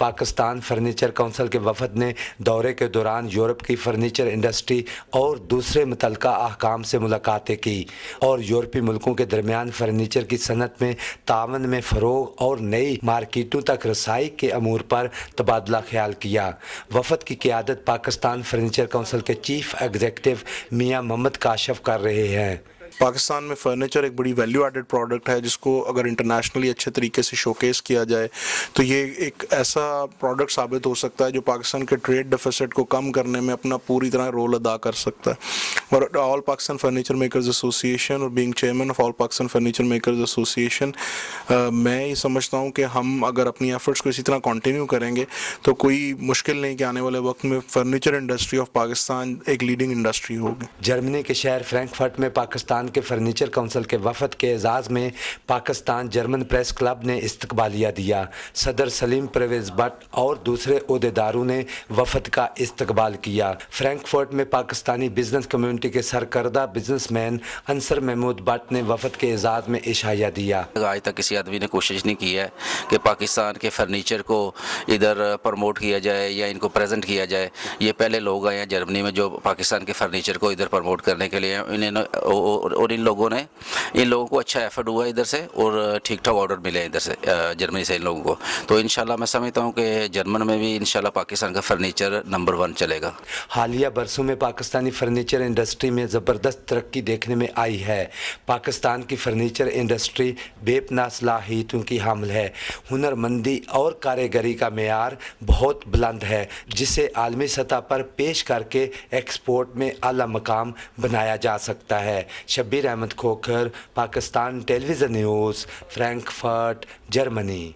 Pakistan furniture council کے وفد نے دورے کے دوران یورپ کی فرنیچر انڈسٹری اور دوسرے متعلقہ احکام سے ملاقاتیں کی اور یورپی ملکوں کے درمیان فرنیچر کی صنعت میں تعاون میں فروغ اور نئی مارکیٹوں تک رسائی کے امور پر تبادلہ خیال کیا۔ وفد کی قیادت پاکستان فرنیچر کونسل کے چیف ایگزیکٹو میاں محمد کاشف کر رہے ہیں۔ پاکستان میں فرنیچر ایک بڑی ویلیو ایڈڈ پروڈکٹ ہے جس کو اگر انٹرنیشنلی اچھے طریقے سے شوکیس کیا جائے تو یہ ایک ایسا پروڈکٹ ثابت ہو سکتا ہے جو پاکستان کے ٹریڈ ڈیفیسٹ کو کم کرنے میں اپنا پوری طرح رول ادا کر سکتا ہے۔ اور آل پاکستان فرنیچر میکرز ایسوسی ایشن اور being chairman of all Pakistan furniture makers ایسوسی ایشن، میں یہ سمجھتا ہوں کہ ہم اگر اپنی ایفرٹس کو اسی طرح کنٹینیو کریں گے تو کوئی مشکل نہیں کہ آنے والے وقت میں فرنیچر انڈسٹری آف پاکستان ایک لیڈنگ انڈسٹری ہوگی۔ جرمنی کے شہر فرینکفرٹ میں پاکستان کے فرنیچر کونسل کے وفد کے اعزاز میں پاکستان جرمن پریس کلب نے استقبالیہ دیا۔ صدر سلیم پرویز بٹ اور دوسرے عہدیداروں نے وفد کا استقبال کیا۔ فرینکفرٹ میں پاکستانی بزنس کمیونٹی کے سرکردہ بزنس مین انصر محمود بٹ نے وفد کے اعزاز میں عشائیہ دیا۔ آج تک کسی آدمی نے کوشش نہیں کی ہے کہ پاکستان کے فرنیچر کو ادھر پروموٹ کیا جائے یا ان کو پریزنٹ کیا جائے۔ یہ پہلے لوگ آئے ہیں جرمنی میں جو پاکستان کے فرنیچر کو ادھر پروموٹ کرنے کے لیے، اور ان لوگوں کو اچھا ایفرٹ ہوا ادھر سے اور ٹھیک ٹھاک آرڈر ملے ادھر سے جرمنی سے ان لوگوں کو۔ تو انشاءاللہ میں سمجھتا ہوں کہ جرمن میں بھی انشاءاللہ پاکستان کا فرنیچر نمبر 1 چلے گا۔ حالیہ برسوں میں پاکستانی فرنیچر انڈسٹری میں زبردست ترقی دیکھنے میں آئی ہے۔ پاکستان کی فرنیچر انڈسٹری بے پناہ صلاحیتوں کی حامل ہے۔ ہنرمندی اور کاریگری کا معیار بہت بلند ہے جسے عالمی سطح پر پیش کر کے ایکسپورٹ میں اعلیٰ مقام بنایا جا سکتا ہے۔ شبیر احمد کھوکھر، پاکستان ٹیلی ویژن نیوز، فرینکفرٹ، جرمنی۔